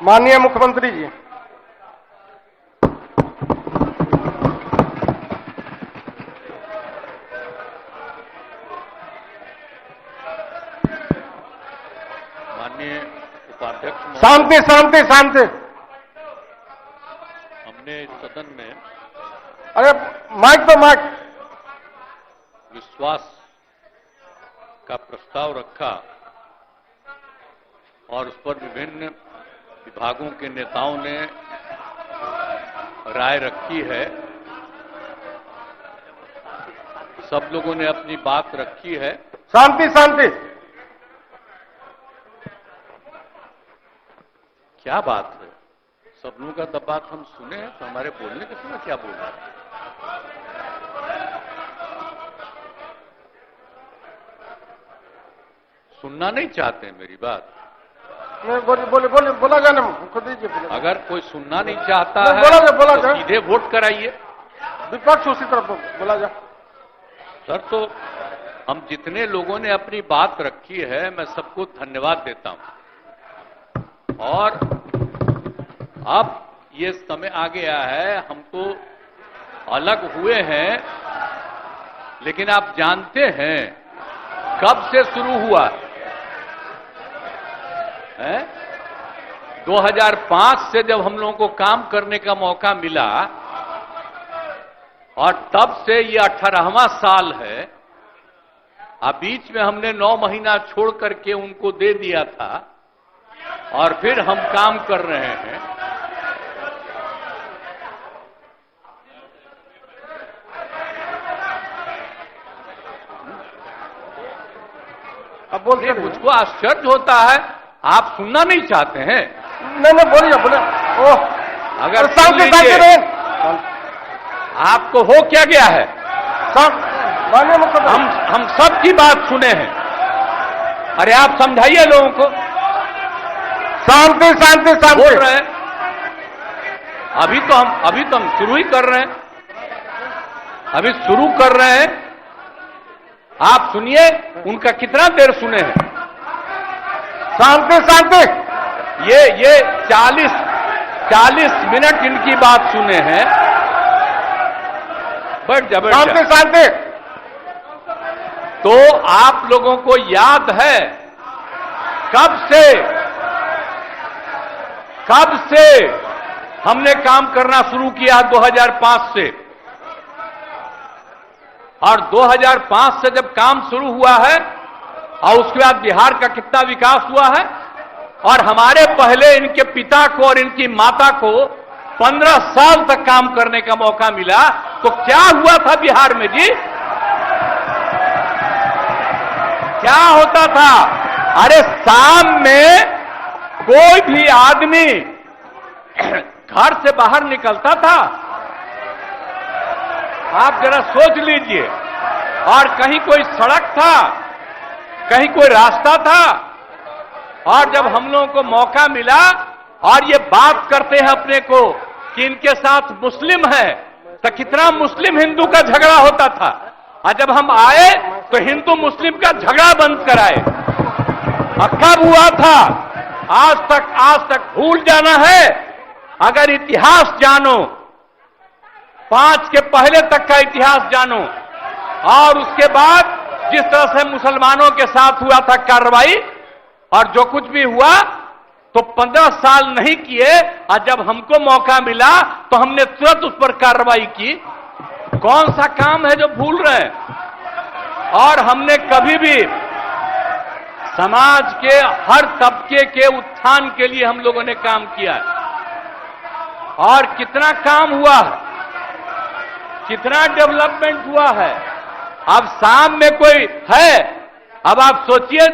माननीय मुख्यमंत्री जी। माननीय उपाध्यक्ष महोदय, शांति शांति शांति। हमने इस सदन में अरे माइक तो माइक। विश्वास का प्रस्ताव रखा और उस पर विभिन्न विभागों के नेताओं ने राय रखी है। सब लोगों ने अपनी बात रखी है। शांति शांति। क्या बात है? सब लोगों का तब बात हम सुने हैं तो हमारे बोलने के समय क्या बोल रहे हैं? सुनना नहीं चाहते हैं मेरी बात? बोले बोले बोले बोला जाने खुद दीजिए। अगर कोई सुनना नहीं चाहता है बोला तो जाए। सीधे वोट कराइए। विपक्ष उसी तरफ बोला जाए। सर, तो हम जितने लोगों ने अपनी बात रखी है मैं सबको धन्यवाद देता हूं। और अब ये समय आ गया है, हम तो अलग हुए हैं, लेकिन आप जानते हैं कब से शुरू हुआ है? 2005 से जब हम लोगों को काम करने का मौका मिला और तब से ये 18वां साल है। अब बीच में हमने 9 महीना छोड़ करके उनको दे दिया था और फिर हम काम कर रहे हैं। अब बोलिए। मुझको आश्चर्य होता है, आप सुनना नहीं चाहते हैं? नहीं बोलिए बोले। ओह, अगर सुन शांति शांति लीजिए, रहे। आपको हो क्या गया है? माननीय मुख्यमंत्री, हम सबकी बात सुने हैं। अरे आप समझाइए लोगों को। शांति शांति शांति बोल रहे हैं। अभी तो हम शुरू ही कर रहे हैं। अभी शुरू कर रहे हैं। आप सुनिए, उनका कितना देर सुने हैं? शांति शांति। ये 40 मिनट इनकी बात सुने हैं। बैठ जा, बैठ शांति जा। शांति। तो आप लोगों को याद है कब से हमने काम करना शुरू किया? 2005 से। और 2005 से जब काम शुरू हुआ है और उसके बाद बिहार का कितना विकास हुआ है। और हमारे पहले इनके पिता को और इनकी माता को 15 साल तक काम करने का मौका मिला। तो क्या हुआ था बिहार में जी? क्या होता था? अरे शाम में कोई भी आदमी घर से बाहर निकलता था, आप जरा सोच लीजिए, और कहीं कोई सड़क था, कहीं कोई रास्ता था। और जब हम लोगों को मौका मिला और ये बात करते हैं अपने को कि इनके साथ मुस्लिम है, तो कितना मुस्लिम हिंदू का झगड़ा होता था। और जब हम आए तो हिंदू मुस्लिम का झगड़ा बंद कराए। अब कब हुआ था? आज तक भूल जाना है। अगर इतिहास जानो, 5 के पहले तक का इतिहास जानो, और उसके बाद जिस तरह से मुसलमानों के साथ हुआ था कार्रवाई और जो कुछ भी हुआ, तो 15 साल नहीं किए। और जब हमको मौका मिला तो हमने तुरंत उस पर कार्रवाई की। कौन सा काम है जो भूल रहे हैं? और हमने कभी भी समाज के हर तबके के उत्थान के लिए हम लोगों ने काम किया है। और कितना काम हुआ है, कितना डेवलपमेंट हुआ है। अब शाम में कोई है, अब आप सोचिए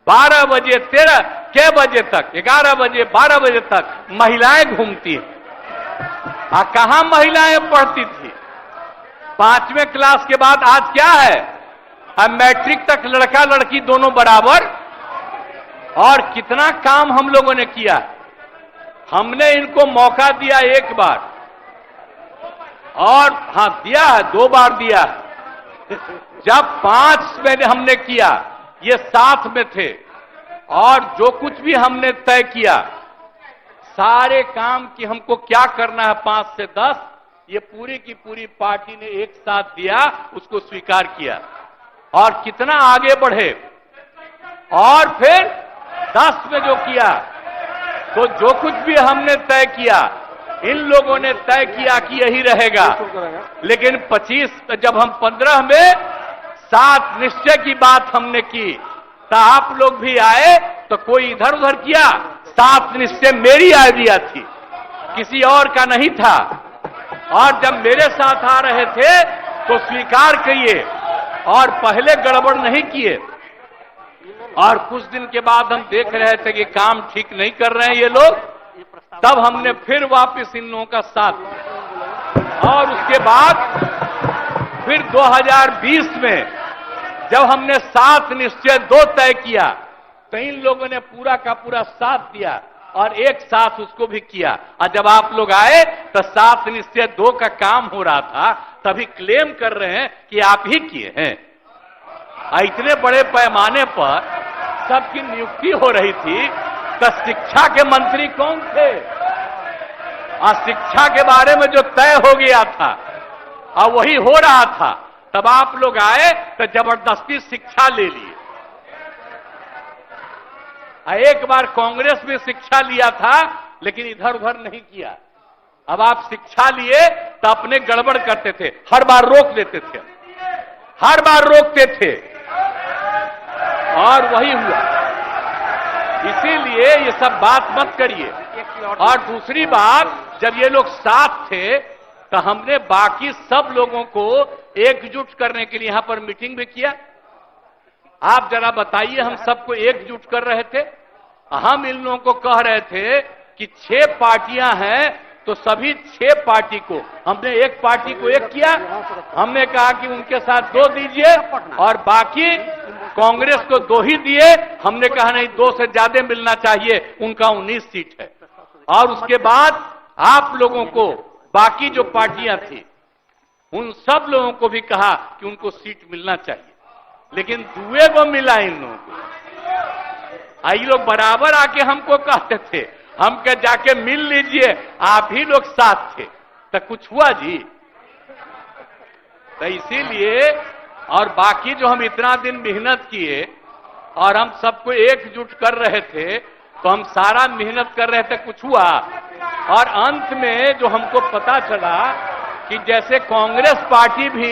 12 बजे 13 के बजे तक, 11 बजे 12 बजे तक महिलाएं घूमती हैं। कहां महिलाएं पढ़ती थी? 5वें क्लास के बाद आज क्या है? अब मैट्रिक तक लड़का लड़की दोनों बराबर। और कितना काम हम लोगों ने किया। हमने इनको मौका दिया एक बार, और हां दिया है, 2 बार दिया है। जब 5 में हमने किया, ये साथ में थे, और जो कुछ भी हमने तय किया, सारे काम की हमको क्या करना है 5 से 10, ये पूरी की पूरी पार्टी ने एक साथ दिया, उसको स्वीकार किया और कितना आगे बढ़े। और फिर 10 में जो किया, तो जो कुछ भी हमने तय किया, इन लोगों ने तय किया कि यही रहेगा। लेकिन 25 जब हम 15 में 7 निश्चय की बात हमने की, तो आप लोग भी आए तो कोई इधर उधर किया। 7 निश्चय मेरी आइडिया थी, किसी और का नहीं था। और जब मेरे साथ आ रहे थे तो स्वीकार किए और पहले गड़बड़ नहीं किए। और कुछ दिन के बाद हम देख रहे थे कि काम ठीक नहीं कर रहे हैं ये लोग, तब हमने फिर वापस इन लोगों का साथ दिया। और उसके बाद फिर 2020 में जब हमने 7 निश्चय 2 तय किया, तो इन लोगों ने पूरा का पूरा साथ दिया और एक साथ उसको भी किया। और जब आप लोग आए तो 7 निश्चय 2 का काम हो रहा था, तभी क्लेम कर रहे हैं कि आप ही किए हैं। इतने बड़े पैमाने पर सबकी नियुक्ति हो रही थी, तो शिक्षा के मंत्री कौन थे? और शिक्षा के बारे में जो तय हो गया था और वही हो रहा था, तब आप लोग आए तो जबरदस्ती शिक्षा ले लिए। एक बार कांग्रेस में शिक्षा लिया था, लेकिन इधर उधर नहीं किया। अब आप शिक्षा लिए तो अपने गड़बड़ करते थे, हर बार रोक देते थे, हर बार रोकते थे, और वही हुआ। इसीलिए ये सब बात मत करिए। और दूसरी बात, जब ये लोग साथ थे तो हमने बाकी सब लोगों को एकजुट करने के लिए यहां पर मीटिंग भी किया। आप जरा बताइए, हम सबको एकजुट कर रहे थे। हम इन लोगों को कह रहे थे कि 6 पार्टियां हैं, तो सभी 6 पार्टी को हमने एक पार्टी को एक किया। हमने कहा कि उनके साथ 2 दीजिए और बाकी कांग्रेस को 2 ही दिए। हमने कहा नहीं, 2 से ज्यादा मिलना चाहिए, उनका 19 सीट है। और उसके बाद आप लोगों को बाकी जो पार्टियां थी, उन सब लोगों को भी कहा कि उनको सीट मिलना चाहिए, लेकिन दुए को मिला इन लोगों को। ये लोग बराबर आके हमको कहते थे, हम कह जाके मिल लीजिए, आप ही लोग साथ थे, तो कुछ हुआ जी? तो इसीलिए, और बाकी जो हम इतना दिन मेहनत किए और हम सबको एकजुट कर रहे थे, तो हम सारा मेहनत कर रहे थे, कुछ हुआ? और अंत में जो हमको पता चला कि जैसे कांग्रेस पार्टी भी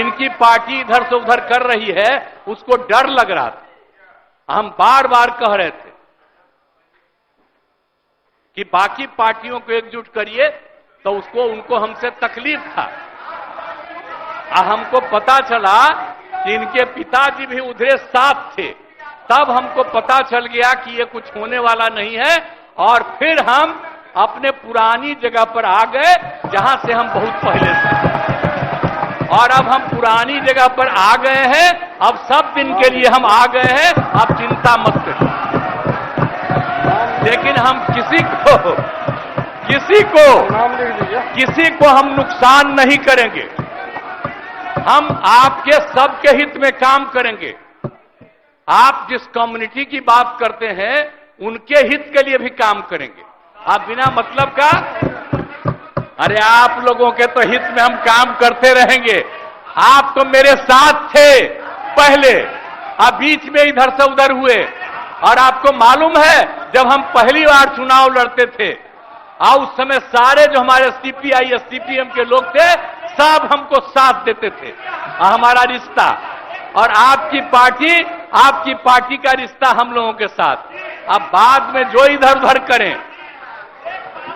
इनकी पार्टी इधर से उधर कर रही है, उसको डर लग रहा था। हम बार बार कह रहे थे कि बाकी पार्टियों को एकजुट करिए, तो उसको उनको हमसे तकलीफ था। हमको पता चला कि इनके पिताजी भी उधरे साथ थे, तब हमको पता चल गया कि ये कुछ होने वाला नहीं है। और फिर हम अपने पुरानी जगह पर आ गए, जहां से हम बहुत पहले थे। और अब हम पुरानी जगह पर आ गए हैं, अब सब दिन के लिए हम आ गए हैं, अब चिंता मत करिए। लेकिन हम किसी को हम नुकसान नहीं करेंगे। हम आपके सबके हित में काम करेंगे। आप जिस कम्युनिटी की बात करते हैं, उनके हित के लिए भी काम करेंगे। आप बिना मतलब का, अरे आप लोगों के तो हित में हम काम करते रहेंगे। आप तो मेरे साथ थे पहले, अब बीच में इधर से उधर हुए। और आपको मालूम है, जब हम पहली बार चुनाव लड़ते थे, उस समय सारे जो हमारे सीपीआई सीपीएम के लोग थे, सब हमको साथ देते थे। हमारा रिश्ता और आपकी पार्टी का रिश्ता हम लोगों के साथ। अब बाद में जो इधर उधर करें,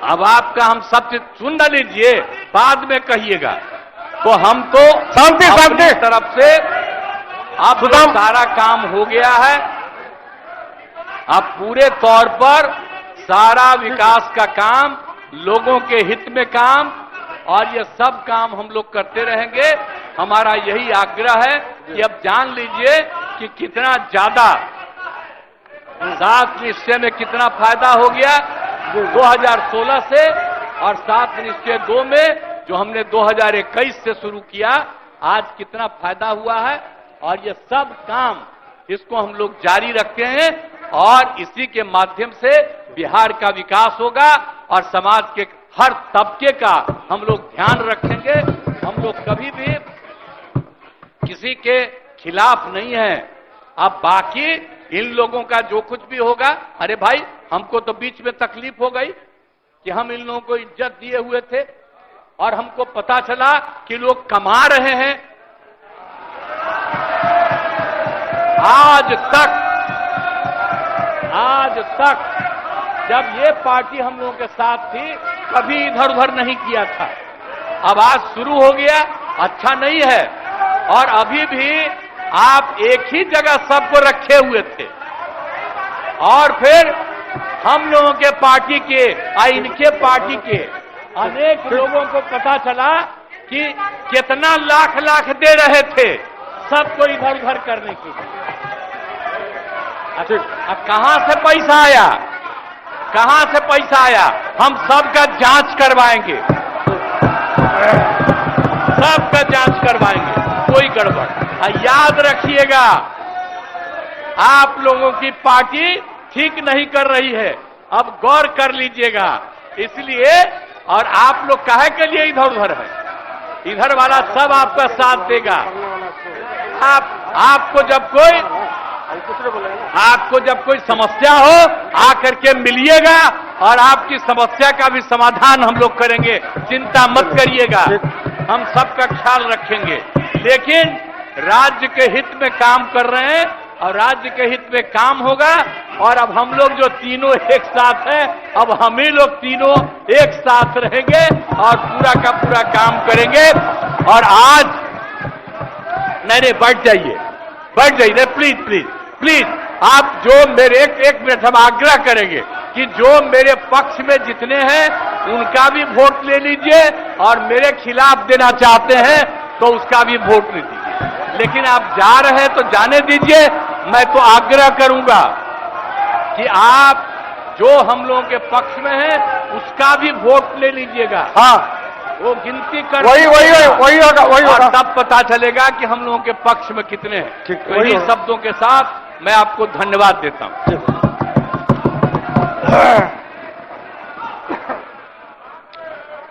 अब आपका हम सब चीज सुन न लीजिए, बाद में कहिएगा। तो हम तो अपनी तरफ से अब सारा काम हो गया है। अब पूरे तौर पर सारा विकास का काम, लोगों के हित में काम, और ये सब काम हम लोग करते रहेंगे। हमारा यही आग्रह है कि अब जान लीजिए कि कितना ज्यादा 7 निश्चय में कितना फायदा हो गया 2016 से, और 7 निश्चय 2 में जो हमने 2021 से शुरू किया, आज कितना फायदा हुआ है। और ये सब काम इसको हम लोग जारी रखते हैं। और इसी के माध्यम से बिहार का विकास होगा और समाज के हर तबके का हम लोग ध्यान रखेंगे। हम लोग कभी भी किसी के खिलाफ नहीं है। अब बाकी इन लोगों का जो कुछ भी होगा, अरे भाई हमको तो बीच में तकलीफ हो गई कि हम इन लोगों को इज्जत दिए हुए थे और हमको पता चला कि लोग कमा रहे हैं। आज तक जब ये पार्टी हम लोगों के साथ थी कभी इधर उधर नहीं किया था। अब आज शुरू हो गया, अच्छा नहीं है। और अभी भी आप एक ही जगह सबको रखे हुए थे और फिर हम लोगों के पार्टी के इनके पार्टी के अनेक लोगों को पता चला कि कितना लाख लाख दे रहे थे सबको इधर उधर करने के लिए। कहां से पैसा आया, कहां से पैसा आया? हम सबका जांच करवाएंगे, सबका जांच करवाएंगे, कोई गड़बड़। याद रखिएगा, आप लोगों की पार्टी ठीक नहीं कर रही है, अब गौर कर लीजिएगा। इसलिए और आप लोग काहे के लिए इधर उधर है? इधर वाला सब आपका साथ देगा। आपको जब कोई समस्या हो आकर के मिलिएगा और आपकी समस्या का भी समाधान हम लोग करेंगे, चिंता मत करिएगा, हम सबका ख्याल रखेंगे। लेकिन राज्य के हित में काम कर रहे हैं और राज्य के हित में काम होगा। और अब हम लोग जो तीनों एक साथ हैं, अब हम ही लोग तीनों एक साथ रहेंगे और पूरा का पूरा काम करेंगे। और आज नहीं, बैठ जाइए, प्लीज प्लीज प्लीज। आप जो मेरे एक मिनट हम आग्रह करेंगे कि जो मेरे पक्ष में जितने हैं उनका भी वोट ले लीजिए और मेरे खिलाफ देना चाहते हैं तो उसका भी वोट ले दीजिए। लेकिन आप जा रहे हैं तो जाने दीजिए। मैं तो आग्रह करूंगा कि आप जो हम लोगों के पक्ष में है उसका भी वोट ले लीजिएगा। हाँ, वो गिनती कर वही होगा। तब पता चलेगा कि हम लोगों के पक्ष में कितने हैं। तो इन्हीं शब्दों के साथ मैं आपको धन्यवाद देता हूं।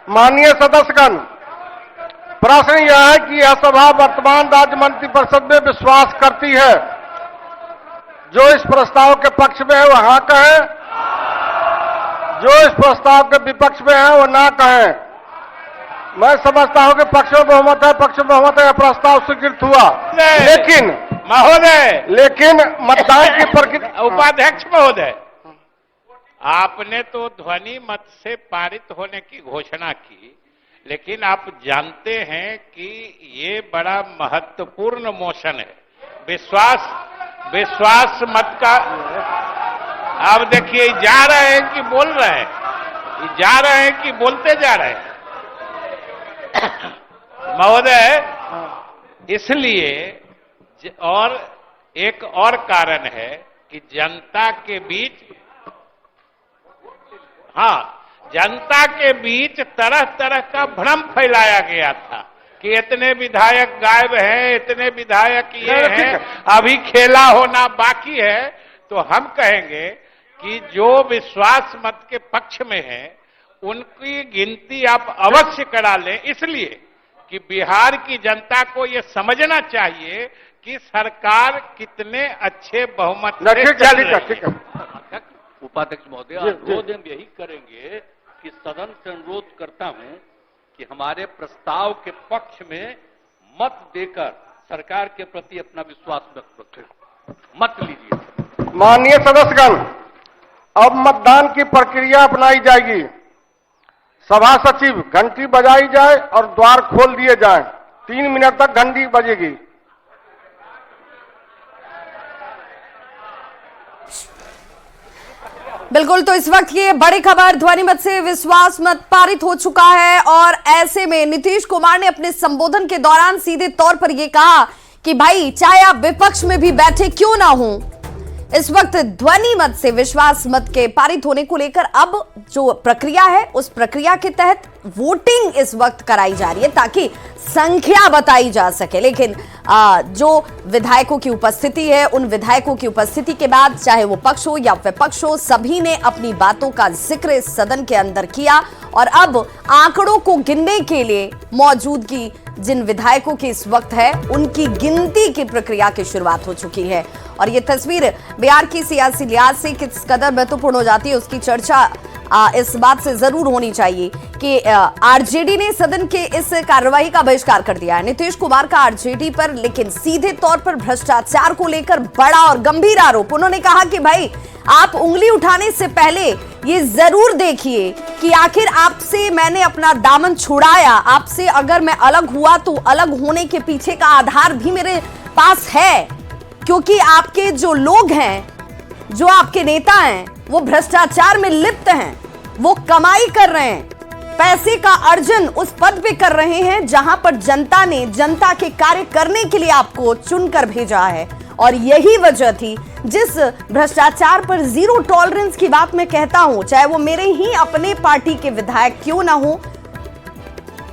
माननीय सदस्यगण, प्रश्न यह है कि यह सभा वर्तमान राज्य मंत्रिपरिषद में विश्वास करती है। जो इस प्रस्ताव के पक्ष में है वह हाँ कहें, जो इस प्रस्ताव के विपक्ष में है वह ना कहें। मैं समझता हूं कि पक्ष में बहुमत है, यह प्रस्ताव स्वीकृत हुआ। लेकिन महोदय, लेकिन मतदान की प्रक्रिया। उपाध्यक्ष महोदय, आपने तो ध्वनि मत से पारित होने की घोषणा की, लेकिन आप जानते हैं कि ये बड़ा महत्वपूर्ण मोशन है। विश्वास मत का। अब देखिए, जा रहे हैं कि बोल रहे हैं, जा रहे हैं कि बोलते जा रहे हैं महोदय। इसलिए और एक और कारण है कि जनता के बीच तरह तरह का भ्रम फैलाया गया था कि इतने विधायक गायब हैं, इतने विधायक ये हैं, अभी खेला होना बाकी है। तो हम कहेंगे कि जो विश्वास मत के पक्ष में है उनकी गिनती आप अवश्य करा लें, इसलिए कि बिहार की जनता को ये समझना चाहिए कि सरकार कितने अच्छे बहुमत से चल रही है। उपाध्यक्ष महोदय, अनुरोध हम यही करेंगे कि सदन से अनुरोध करता हूं कि हमारे प्रस्ताव के पक्ष में मत देकर सरकार के प्रति अपना विश्वास व्यक्त रखें, मत लीजिए। माननीय सदस्यगण, अब मतदान की प्रक्रिया अपनाई जाएगी। सभा सचिव घंटी बजाई जाए और द्वार खोल दिए जाएं। 3 मिनट तक घंटी बजेगी। बिल्कुल, तो इस वक्त ये बड़ी खबर, ध्वनि मत से विश्वास मत पारित हो चुका है और ऐसे में नीतीश कुमार ने अपने संबोधन के दौरान सीधे तौर पर यह कहा कि भाई चाहे आप विपक्ष में भी बैठे क्यों ना हो, इस वक्त ध्वनि मत से विश्वास मत के पारित होने को लेकर अब जो प्रक्रिया है उस प्रक्रिया के तहत वोटिंग इस वक्त कराई जा रही है ताकि संख्या बताई जा सके। लेकिन जो विधायकों की उपस्थिति है, उन विधायकों की उपस्थिति के बाद चाहे वो पक्ष हो या विपक्ष हो, सभी ने अपनी बातों का जिक्र इस सदन के अंदर किया और अब आंकड़ों को गिनने के लिए मौजूदगी जिन विधायकों की इस वक्त है उनकी गिनती की प्रक्रिया की शुरुआत हो चुकी है। और ये तस्वीर बिहार की सियासी लिहाज से किस कदर महत्वपूर्ण हो जाती है उसकी चर्चा इस बात से जरूर होनी चाहिए कि आरजेडी ने सदन के इस कार्रवाई का बहिष्कार कर दिया है नीतीश कुमार का आरजेडी पर, लेकिन सीधे तौर पर भ्रष्टाचार को लेकर बड़ा और गंभीर आरोप। उन्होंने कहा कि भाई आप उंगली उठाने से पहले ये जरूर देखिए कि आखिर आपसे मैंने अपना दामन छुड़ाया, आपसे अगर मैं अलग हुआ तो अलग होने के पीछे का आधार भी मेरे पास है, क्योंकि आपके जो लोग हैं, जो आपके नेता हैं, वो भ्रष्टाचार में लिप्त हैं, वो कमाई कर रहे हैं, पैसे का अर्जन उस पद पे कर रहे हैं जहां पर जनता ने जनता के कार्य करने के लिए आपको चुनकर भेजा है। और यही वजह थी जिस भ्रष्टाचार पर जीरो टॉलरेंस की बात मैं कहता हूं, चाहे वो मेरे ही अपने पार्टी के विधायक क्यों ना हो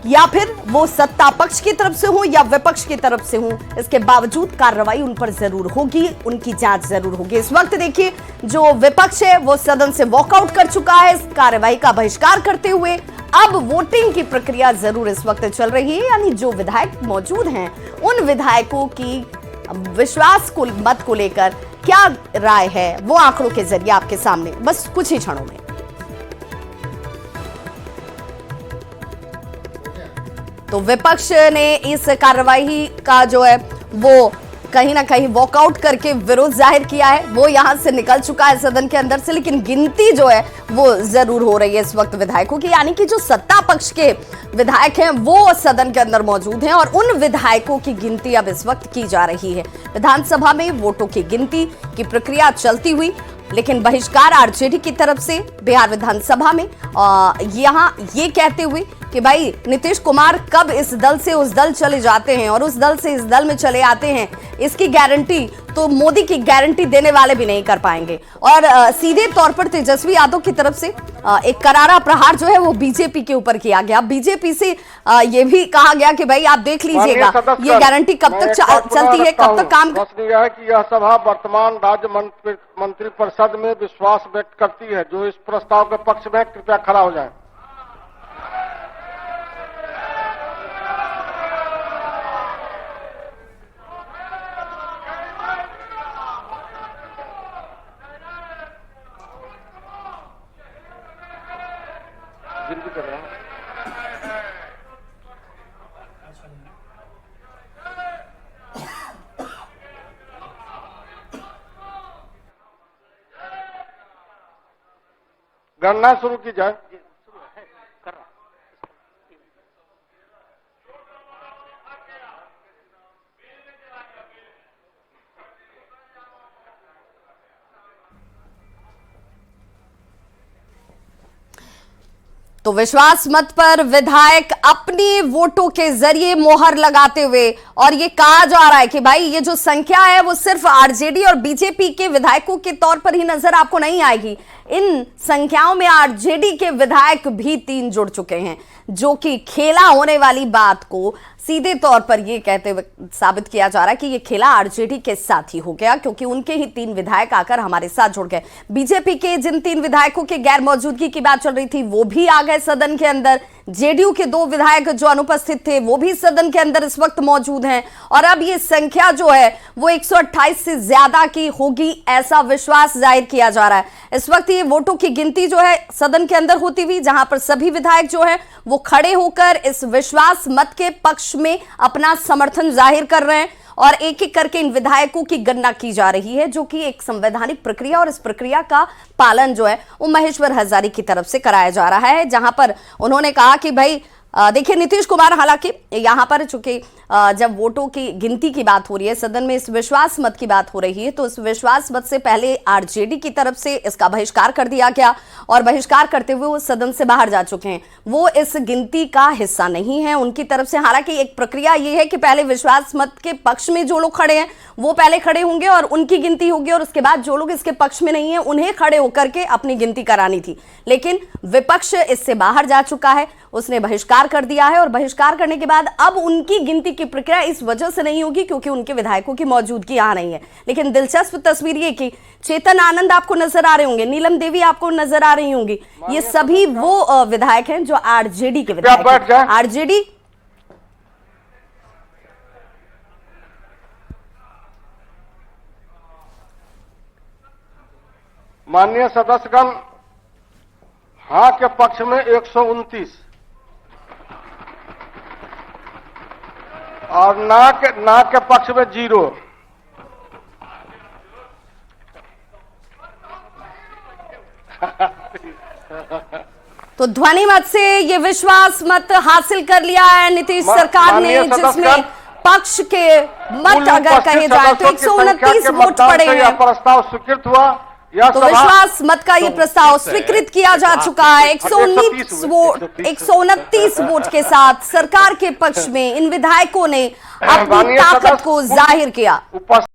या फिर वो सत्ता पक्ष की तरफ से हो या विपक्ष की तरफ से हो, इसके बावजूद कार्रवाई उन पर जरूर होगी, उनकी जांच जरूर होगी। इस वक्त देखिए जो विपक्ष है वो सदन से वॉकआउट कर चुका है इस कार्रवाई का बहिष्कार करते हुए। अब वोटिंग की प्रक्रिया जरूर इस वक्त चल रही है, यानी जो विधायक मौजूद हैं उन विधायकों की विश्वास को मत को लेकर क्या राय है वो आंकड़ों के जरिए आपके सामने बस कुछ ही क्षणों में। तो विपक्ष ने इस कार्रवाई का जो है वो कहीं ना कहीं वॉकआउट करके विरोध जाहिर किया है, वो यहां से निकल चुका है सदन के अंदर से, लेकिन गिनती जो है वो जरूर हो रही है इस वक्त विधायकों की, यानी कि जो सत्ता पक्ष के विधायक हैं वो सदन के अंदर मौजूद हैं और उन विधायकों की गिनती अब इस वक्त की जा रही है। विधानसभा में वोटों की गिनती की प्रक्रिया चलती हुई, लेकिन बहिष्कार आरजेडी की तरफ से बिहार विधानसभा में यहां ये कहते हुए कि भाई नीतीश कुमार कब इस दल से उस दल चले जाते हैं और उस दल से इस दल में चले आते हैं, इसकी गारंटी तो मोदी की गारंटी देने वाले भी नहीं कर पाएंगे। और सीधे तौर पर तेजस्वी यादव की तरफ से एक करारा प्रहार जो है वो बीजेपी के ऊपर किया गया। बीजेपी से ये भी कहा गया कि भाई आप देख लीजिएगा ये गारंटी कब तक चलती है, कब तक काम यह है कि यह सभा वर्तमान राज्य मंत्रिपरिषद में विश्वास व्यक्त करती है। जो इस प्रस्ताव के पक्ष में कृपया खड़ा हो जाए। गिनती कर रहे हैं। गणना शुरू की जाए। तो विश्वास मत पर विधायक अपनी वोटों के जरिए मोहर लगाते हुए, और ये कहा जा रहा है कि भाई ये जो संख्या है वो सिर्फ आरजेडी और बीजेपी के विधायकों के तौर पर ही नजर आपको नहीं आएगी, इन संख्याओं में आरजेडी के विधायक भी 3 जुड़ चुके हैं, जो कि खेला होने वाली बात को सीधे तौर पर यह कहते हुए साबित किया जा रहा है कि यह खेला आरजेडी के साथ ही हो गया, क्योंकि उनके ही 3 विधायक आकर हमारे साथ जुड़ गए। बीजेपी के जिन 3 विधायकों के गैर मौजूदगी की बात चल रही थी वो भी आ गए सदन के अंदर। जेडीयू के 2 विधायक जो अनुपस्थित थे वो भी सदन के अंदर इस वक्त मौजूद हैं, और अब ये संख्या जो है वो 128 से ज्यादा की होगी, ऐसा विश्वास जाहिर किया जा रहा है। इस वक्त ये वोटों की गिनती जो है सदन के अंदर होती हुई, जहां पर सभी विधायक जो है वो खड़े होकर इस विश्वास मत के पक्ष में अपना समर्थन जाहिर कर रहे हैं, और एक एक करके इन विधायकों की गणना की जा रही है, जो कि एक संवैधानिक प्रक्रिया, और इस प्रक्रिया का पालन जो है वो महेश्वर हजारी की तरफ से कराया जा रहा है, जहां पर उन्होंने कहा कि भाई देखिए नीतीश कुमार, हालांकि यहां पर चूंकि जब वोटों की गिनती की बात हो रही है, सदन में इस विश्वास मत की बात हो रही है, तो इस विश्वास मत से पहले आरजेडी की तरफ से इसका बहिष्कार कर दिया गया और बहिष्कार करते हुए वो सदन से बाहर जा चुके हैं। वो इस गिनती का हिस्सा नहीं है उनकी तरफ से। हालांकि एक प्रक्रिया ये है कि पहले विश्वास मत के पक्ष में जो लोग खड़े हैं वो पहले खड़े होंगे और उनकी गिनती होगी, और उसके बाद जो लोग इसके पक्ष में नहीं है उन्हें खड़े होकर के अपनी गिनती करानी थी। लेकिन विपक्ष इससे बाहर जा चुका है, उसने बहिष्कार कर दिया है और बहिष्कार करने के बाद अब उनकी गिनती की प्रक्रिया इस वजह से नहीं होगी क्योंकि उनके विधायकों की मौजूदगी यहां नहीं है। लेकिन दिलचस्प तस्वीर ये कि चेतन आनंद आपको नजर आ रहे होंगे, नीलम देवी आपको नजर आ रही होंगी, ये सभी वो विधायक हैं जो आरजेडी के विधायक हैं। आरजेडी माननीय सदस्यगण, हाँ के पक्ष में 129 और ना के पक्ष में 0। तो ध्वनि मत से ये विश्वास मत हासिल कर लिया है नीतीश सरकार ने, जिसमें पक्ष के मत अगर कहे जाए तो 129 वोट पड़े हैं। प्रस्ताव स्वीकृत हुआ। तो विश्वास मत का ये प्रस्ताव स्वीकृत किया जा चुका है। 129 वोट के साथ सरकार के पक्ष में इन विधायकों ने अपनी ताकत को जाहिर किया।